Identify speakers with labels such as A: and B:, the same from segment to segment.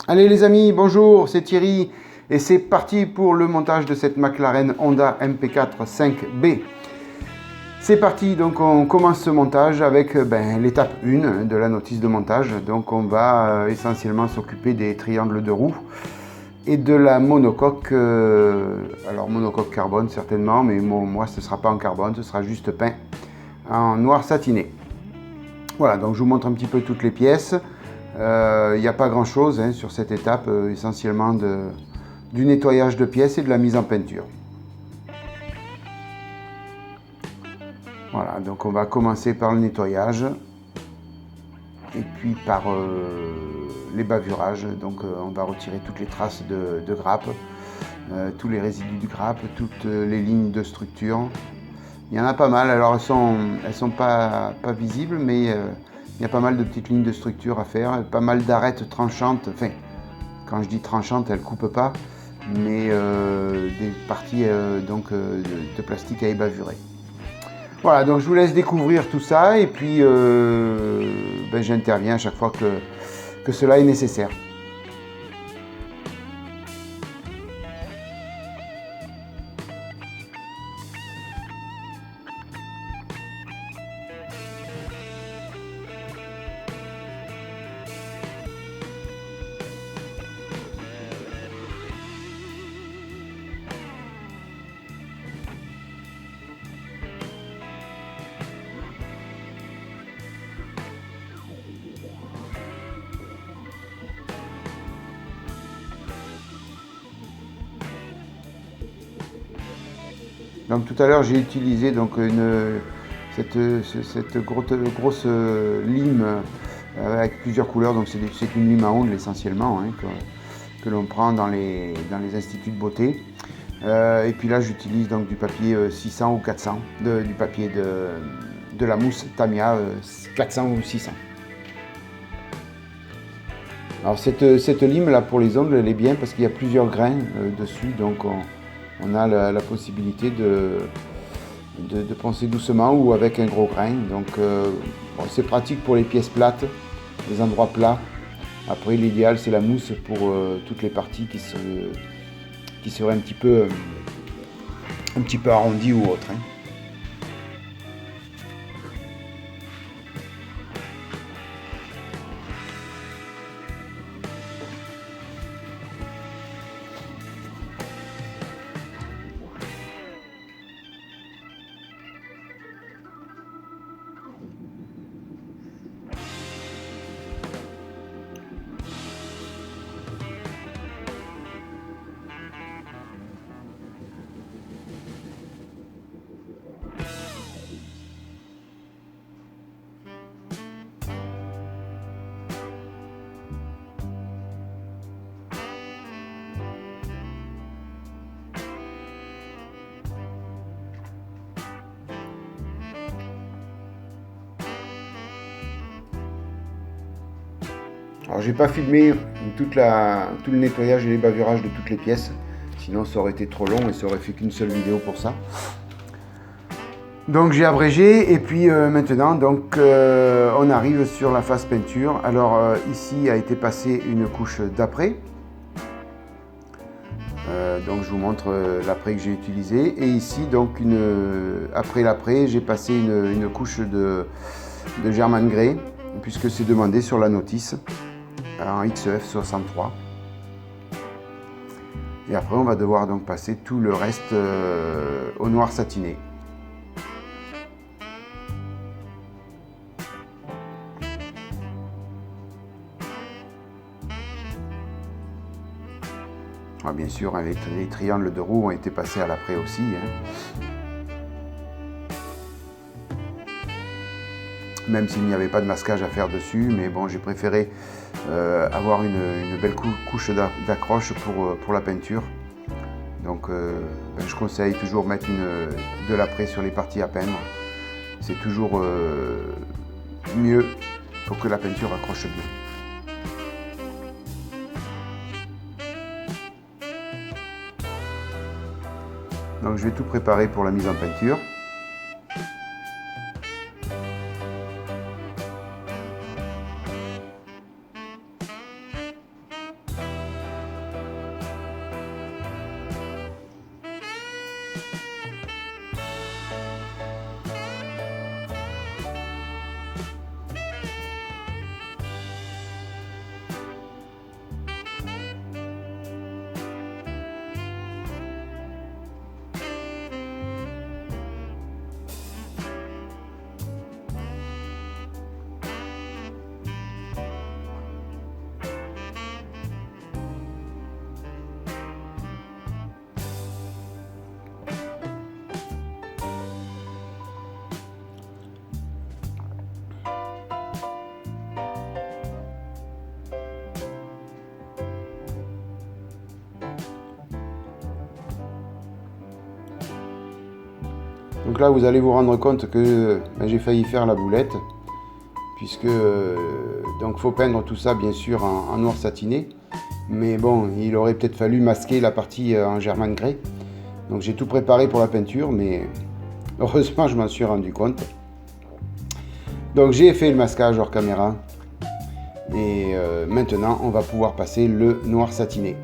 A: Allez les amis, bonjour, c'est Thierry et c'est parti pour le montage de cette McLaren Honda MP4 5B. C'est parti, donc on commence ce montage avec l'étape 1 de la notice de montage. Donc on va essentiellement s'occuper des triangles de roue et de la monocoque, alors monocoque carbone certainement, mais moi ce ne sera pas en carbone, ce sera juste peint en noir satiné. Voilà, donc je vous montre un petit peu toutes les pièces. Il n'y a pas grand chose sur cette étape, essentiellement du nettoyage de pièces et de la mise en peinture. Voilà, donc on va commencer par le nettoyage et puis par les bavurages. Donc on va retirer toutes les traces de grappe, tous les résidus de grappe, toutes les lignes de structure. Il y en a pas mal, alors elles sont pas visibles, mais il y a pas mal de petites lignes de structure à faire, pas mal d'arêtes tranchantes, enfin, quand je dis tranchantes, elles ne coupent pas, mais des parties de plastique à ébavurer. Voilà, donc je vous laisse découvrir tout ça et puis j'interviens à chaque fois que cela est nécessaire. Donc tout à l'heure j'ai utilisé donc cette grosse lime avec plusieurs couleurs, donc c'est une lime à ongles essentiellement que l'on prend dans les instituts de beauté. Et puis là j'utilise donc du papier 600 ou 400, du papier de la mousse Tamiya 400 ou 600. Alors cette lime là pour les ongles elle est bien parce qu'il y a plusieurs grains dessus, donc on a la possibilité de poncer doucement ou avec un gros grain. Donc c'est pratique pour les pièces plates, les endroits plats. Après l'idéal c'est la mousse pour toutes les parties qui seraient un petit peu arrondies ou autres. Alors j'ai pas filmé tout le nettoyage et les bavurages de toutes les pièces, sinon ça aurait été trop long et ça aurait fait qu'une seule vidéo pour ça. Donc j'ai abrégé et puis maintenant donc on arrive sur la phase peinture. Alors ici a été passée une couche d'après. Donc je vous montre l'après que j'ai utilisé, et ici donc après l'après j'ai passé une couche de German Grey puisque c'est demandé sur la notice en XEF 63. Et après on va devoir donc passer tout le reste au noir satiné. Ah, bien sûr, les triangles de roue ont été passés à l'après aussi. Même s'il n'y avait pas de masquage à faire dessus, mais bon, j'ai préféré avoir une belle couche d'accroche pour la peinture. Donc je conseille toujours mettre de l'après sur les parties à peindre. C'est toujours mieux pour que la peinture accroche bien. Donc je vais tout préparer pour la mise en peinture. Donc là, vous allez vous rendre compte que j'ai failli faire la boulette, puisque donc faut peindre tout ça bien sûr en noir satiné, mais bon, il aurait peut-être fallu masquer la partie en German Grey. Donc j'ai tout préparé pour la peinture, mais heureusement je m'en suis rendu compte. Donc j'ai fait le masquage hors caméra, et maintenant on va pouvoir passer le noir satiné.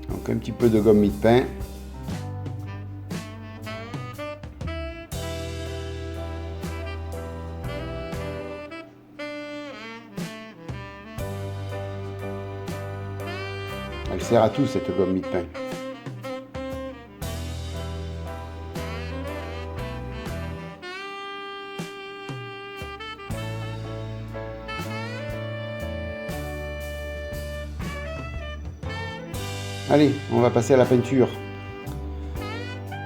A: Donc un petit peu de gomme mie-de-pain. Elle sert à tout cette gomme mie-de-pain. Allez, on va passer à la peinture.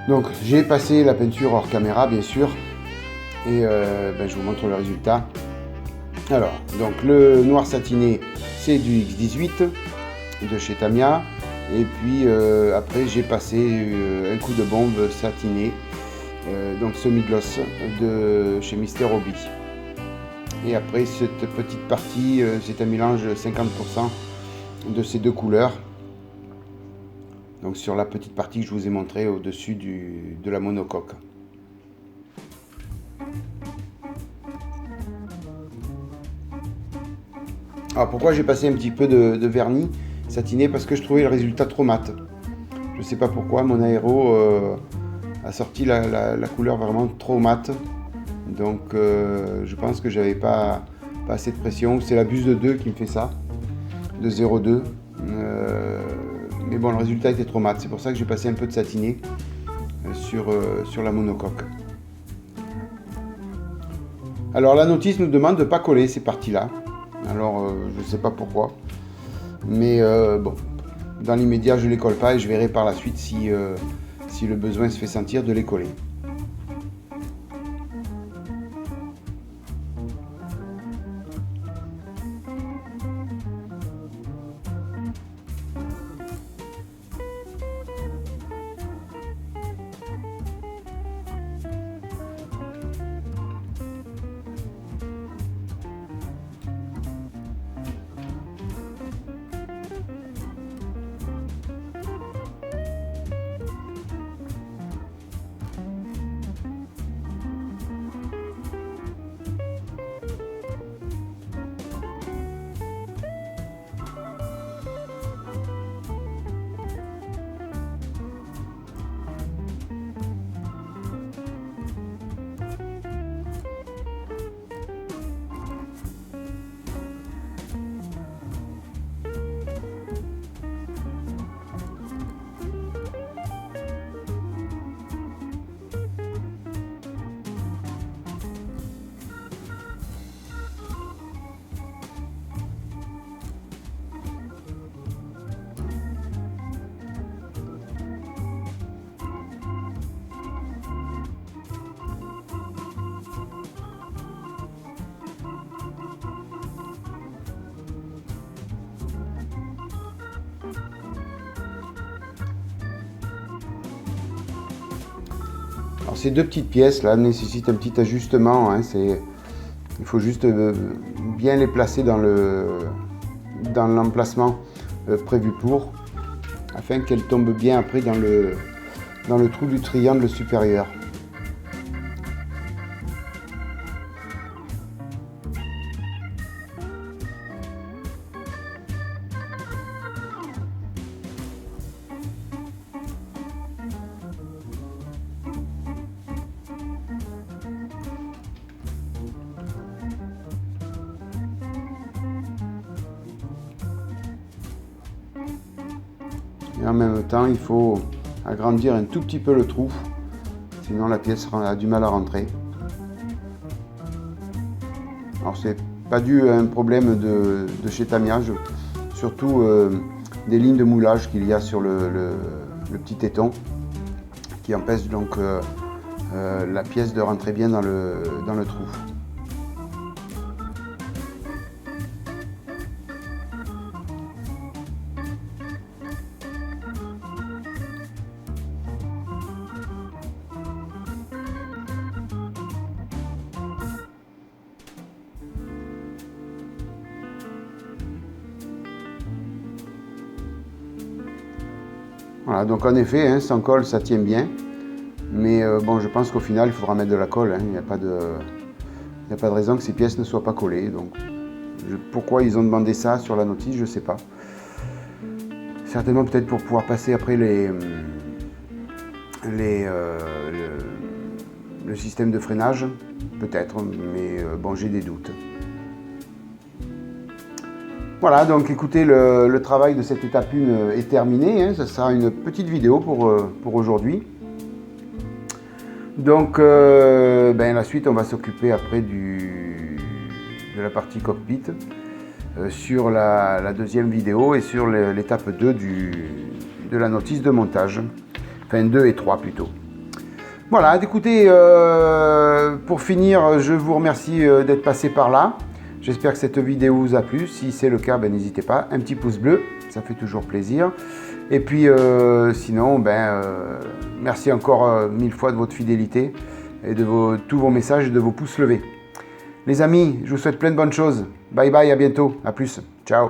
A: Donc j'ai passé la peinture hors caméra bien sûr, et je vous montre le résultat. Alors, donc le noir satiné, c'est du X18 de chez Tamiya, et puis après j'ai passé un coup de bombe satiné, donc semi-gloss de chez Mister Hobby. Et après cette petite partie, c'est un mélange 50% de ces deux couleurs. Donc sur la petite partie que je vous ai montré au-dessus de la monocoque. Alors pourquoi j'ai passé un petit peu de vernis satiné? Parce que je trouvais le résultat trop mat. Je ne sais pas pourquoi, mon aéro a sorti la couleur vraiment trop mat. Donc je pense que j'avais pas assez de pression. C'est la buse de 2 qui me fait ça, de 0,2. Mais bon, le résultat était trop mat. C'est pour ça que j'ai passé un peu de satiné sur la monocoque. Alors la notice nous demande de ne pas coller ces parties-là. Alors je ne sais pas pourquoi. Mais bon, dans l'immédiat je ne les colle pas et je verrai par la suite si le besoin se fait sentir de les coller. Alors ces deux petites pièces là nécessitent un petit ajustement, hein, il faut juste bien les placer dans l'emplacement prévu pour, afin qu'elles tombent bien après dans le trou du triangle supérieur. Et en même temps, il faut agrandir un tout petit peu le trou, sinon la pièce a du mal à rentrer. Alors c'est pas dû à un problème de chez Tamiya, surtout des lignes de moulage qu'il y a sur le petit téton qui empêche donc la pièce de rentrer bien dans le trou. Voilà, donc en effet, hein, sans colle, ça tient bien. Mais bon, je pense qu'au final, il faudra mettre de la colle. Hein. Il n'y a pas de raison que ces pièces ne soient pas collées. Donc, pourquoi ils ont demandé ça sur la notice, je ne sais pas. Certainement peut-être pour pouvoir passer après le système de freinage. Peut-être, mais bon, j'ai des doutes. Voilà, donc écoutez, le travail de cette étape 1 est terminé. Hein, ça sera une petite vidéo pour aujourd'hui. Donc, la suite, on va s'occuper après de la partie cockpit sur la deuxième vidéo et sur l'étape 2 de la notice de montage. Enfin, 2 et 3 plutôt. Voilà, écoutez, pour finir, je vous remercie d'être passé par là. J'espère que cette vidéo vous a plu. Si c'est le cas, n'hésitez pas, un petit pouce bleu, ça fait toujours plaisir. Et puis sinon, merci encore 1000 fois de votre fidélité et de tous vos messages et de vos pouces levés. Les amis, je vous souhaite plein de bonnes choses. Bye bye, à bientôt, à plus, ciao.